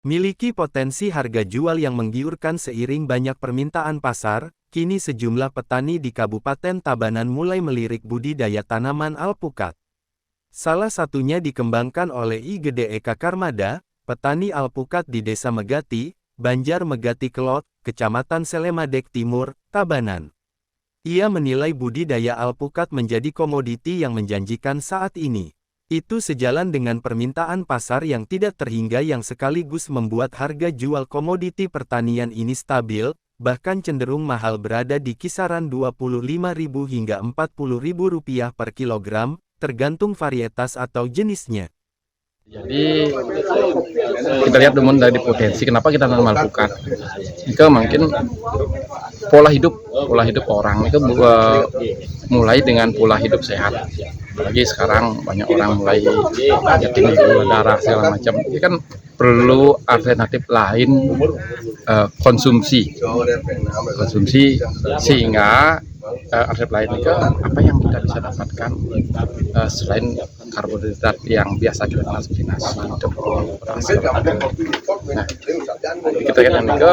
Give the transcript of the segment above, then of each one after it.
Miliki potensi harga jual yang menggiurkan seiring banyak permintaan pasar, kini sejumlah petani di Kabupaten Tabanan mulai melirik budidaya tanaman alpukat. Salah satunya dikembangkan oleh I Gede Eka Karmada, petani alpukat di Desa Megati, Banjar Megati Kelot, Kecamatan Selemadek Timur, Tabanan. Ia menilai budidaya alpukat menjadi komoditi yang menjanjikan saat ini. Itu sejalan dengan permintaan pasar yang tidak terhingga yang sekaligus membuat harga jual komoditi pertanian ini stabil, bahkan cenderung mahal berada di kisaran Rp25.000 hingga Rp40.000 per kilogram, tergantung varietas atau jenisnya. Jadi kita lihat dulu dari potensi kenapa kita tanam alpukat. Itu mungkin pola hidup orang itu mulai dengan pola hidup sehat. Apalagi sekarang banyak orang mulai tinggi gula darah segala macam. Ini kan perlu alternatif lain konsumsi sehingga alternatif lain itu apa yang kita bisa dapatkan selain karbohidrat yang biasa kita kenal seperti nasi. Nah, kita lihat ke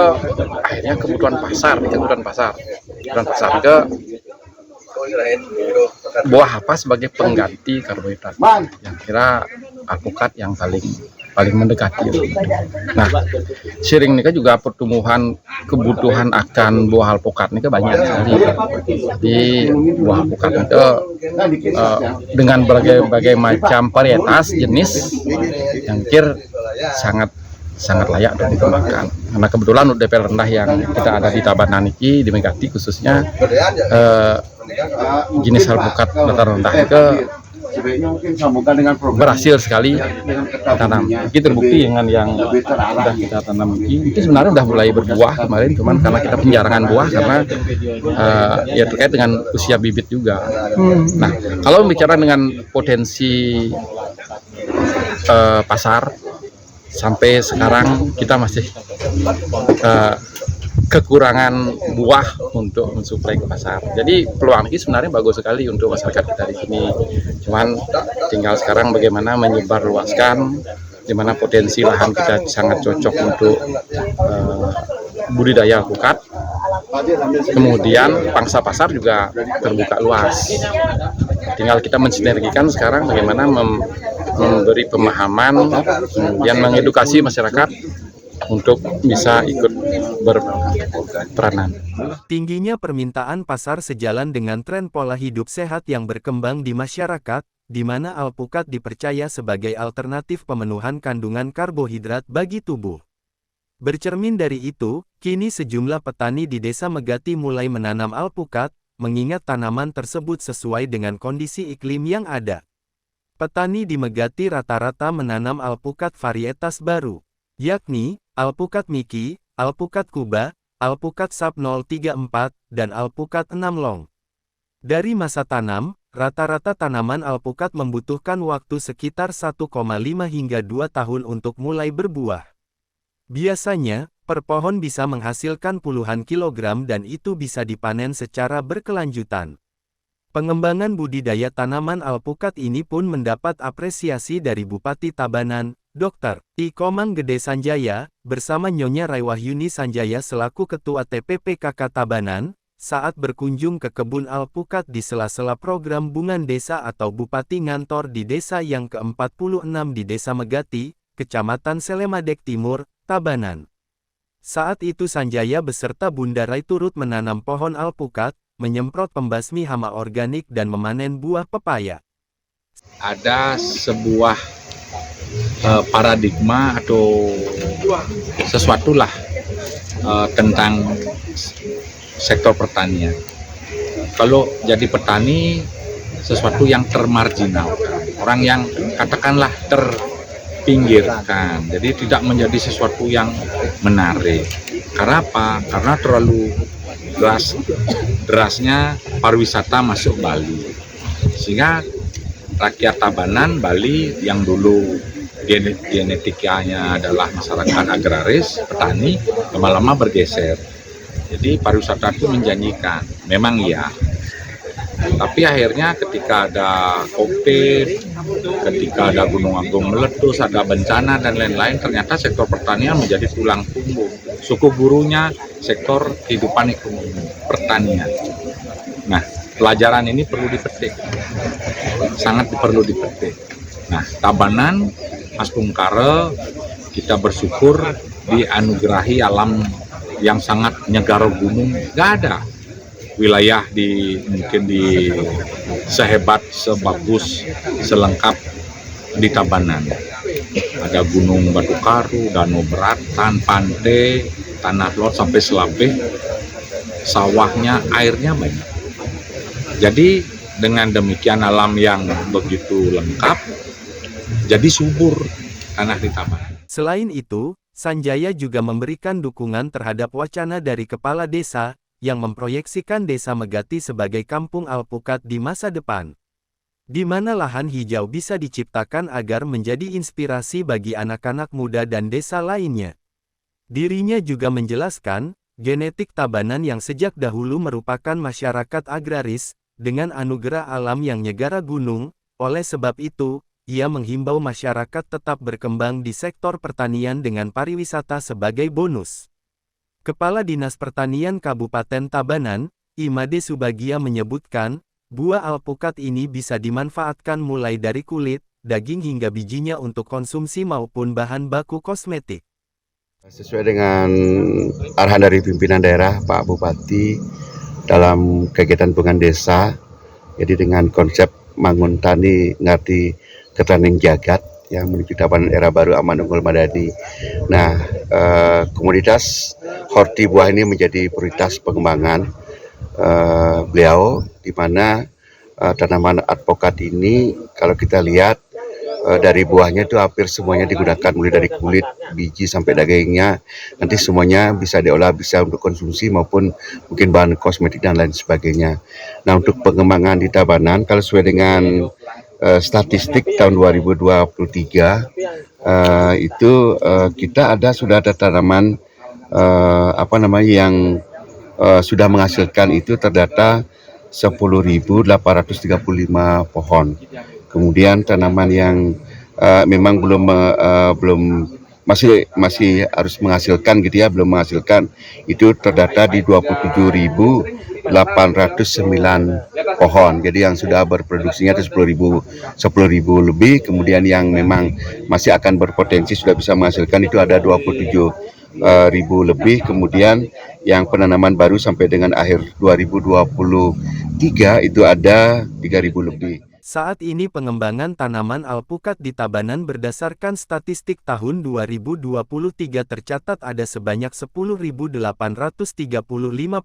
akhirnya kebutuhan pasar ke buah apa sebagai pengganti karbohidrat. Yang kira alpukat yang paling mendekati. Nah, sering ini juga pertumbuhan kebutuhan akan buah alpukat ini banyak sekali. Di buah alpukat itu dengan berbagai macam varietas jenis yang sangat layak untuk dikembangkan. Karena kebetulan UDP rendah yang kita ada di Tabanan ini, di Megati khususnya, jenis alpukat dataran rendah itu berhasil sekali tanam. Ini terbukti dengan yang sudah kita tanam ini. Itu sebenarnya sudah mulai berbuah kemarin, cuman karena kita penjarangan buah karena ya terkait dengan usia bibit juga. Nah, kalau bicara dengan potensi pasar, sampai sekarang kita masih kekurangan buah untuk mensuplai ke pasar. Jadi peluang ini sebenarnya bagus sekali untuk masyarakat kita di sini. Cuman tinggal sekarang bagaimana menyebarluaskan, di mana potensi lahan kita sangat cocok untuk budidaya alpukat. Kemudian pangsa pasar juga terbuka luas. Tinggal kita mensinergikan sekarang bagaimana memberi pemahaman, kemudian mengedukasi masyarakat untuk bisa ikut berperanan. Tingginya permintaan pasar sejalan dengan tren pola hidup sehat yang berkembang di masyarakat, di mana alpukat dipercaya sebagai alternatif pemenuhan kandungan karbohidrat bagi tubuh. Bercermin dari itu, kini sejumlah petani di Desa Megati mulai menanam alpukat, mengingat tanaman tersebut sesuai dengan kondisi iklim yang ada. Petani di Megati rata-rata menanam alpukat varietas baru, yakni alpukat Miki, alpukat Kuba, alpukat Sap 034, dan alpukat 6 Long. Dari masa tanam, rata-rata tanaman alpukat membutuhkan waktu sekitar 1,5 hingga 2 tahun untuk mulai berbuah. Biasanya, per pohon bisa menghasilkan puluhan kilogram dan itu bisa dipanen secara berkelanjutan. Pengembangan budidaya tanaman alpukat ini pun mendapat apresiasi dari Bupati Tabanan, Dr. I Komang Gede Sanjaya, bersama Nyonya Raiwahyuni Sanjaya selaku Ketua TPPKK Tabanan, saat berkunjung ke kebun alpukat di sela-sela program Bungan Desa atau Bupati Ngantor di desa yang ke-46 di Desa Megati, Kecamatan Selemadek Timur, Tabanan. Saat itu Sanjaya beserta Bunda Rai turut menanam pohon alpukat, menyemprot pembasmi hama organik dan memanen buah pepaya. Ada sebuah paradigma atau sesuatu lah tentang sektor pertanian. Kalau jadi petani, sesuatu yang termarginal, orang yang katakanlah terpinggirkan, jadi tidak menjadi sesuatu yang menarik. Karena apa? Karena terlalu derasnya pariwisata masuk Bali, sehingga rakyat Tabanan Bali yang dulu genetikanya adalah masyarakat agraris, petani, lama-lama bergeser. Jadi pariwisata itu menjanjikan, memang iya, Tapi akhirnya ketika ada COVID, ketika ada Gunung Agung meletus, ada bencana dan lain-lain, ternyata sektor pertanian menjadi tulang punggung. Suku burunya sektor kehidupan ekonomi pertanian. Nah, pelajaran ini perlu dipetik, sangat perlu dipetik. Nah, Tabanan, Mas Bungkare, kita bersyukur dianugerahi alam yang sangat nyegar gunung. Gak ada wilayah mungkin di sehebat, sebagus, selengkap di Tabanan. Ada Gunung Batu Karu, Danau Beratan, pantai, tanah lot sampai Selapih, sawahnya, airnya banyak. Jadi dengan demikian alam yang begitu lengkap, jadi subur tanah di Tabanan. Selain itu, Sanjaya juga memberikan dukungan terhadap wacana dari kepala desa, yang memproyeksikan Desa Megati sebagai kampung alpukat di masa depan, di mana lahan hijau bisa diciptakan agar menjadi inspirasi bagi anak-anak muda dan desa lainnya. Dirinya juga menjelaskan, genetik Tabanan yang sejak dahulu merupakan masyarakat agraris, dengan anugerah alam yang nyegara gunung, oleh sebab itu, ia menghimbau masyarakat tetap berkembang di sektor pertanian dengan pariwisata sebagai bonus. Kepala Dinas Pertanian Kabupaten Tabanan, Imade Subagia menyebutkan, buah alpukat ini bisa dimanfaatkan mulai dari kulit, daging hingga bijinya untuk konsumsi maupun bahan baku kosmetik. Sesuai dengan arahan dari pimpinan daerah Pak Bupati dalam kegiatan pengembangan desa, jadi dengan konsep Mangun Tani Ngerti Ketaning Jagat yang menuju Tabanan era baru aman unggul madani. Nah, komoditas horti buah ini menjadi prioritas pengembangan beliau, di mana tanaman alpukat ini kalau kita lihat dari buahnya itu hampir semuanya digunakan, mulai dari kulit, biji sampai dagingnya, nanti semuanya bisa diolah, bisa untuk konsumsi maupun mungkin bahan kosmetik dan lain sebagainya. Nah, untuk pengembangan di Tabanan, kalau sesuai dengan statistik tahun 2023 itu kita sudah ada tanaman yang sudah menghasilkan itu terdata 10.835 pohon. Kemudian tanaman yang memang belum masih harus menghasilkan gitu ya, belum menghasilkan itu terdata di 27.809 pohon. Jadi yang sudah berproduksinya itu 10.000 lebih, kemudian yang memang masih akan berpotensi sudah bisa menghasilkan itu ada 27.000 lebih, kemudian yang penanaman baru sampai dengan akhir 2023 itu ada 3.000 lebih. Saat ini pengembangan tanaman alpukat di Tabanan berdasarkan statistik tahun 2023 tercatat ada sebanyak 10.835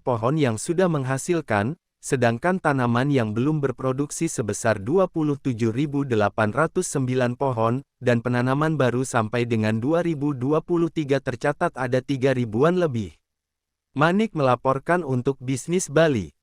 pohon yang sudah menghasilkan, sedangkan tanaman yang belum berproduksi sebesar 27.809 pohon, dan penanaman baru sampai dengan 2023 tercatat ada 3.000-an lebih. Manik melaporkan untuk Bisnis Bali.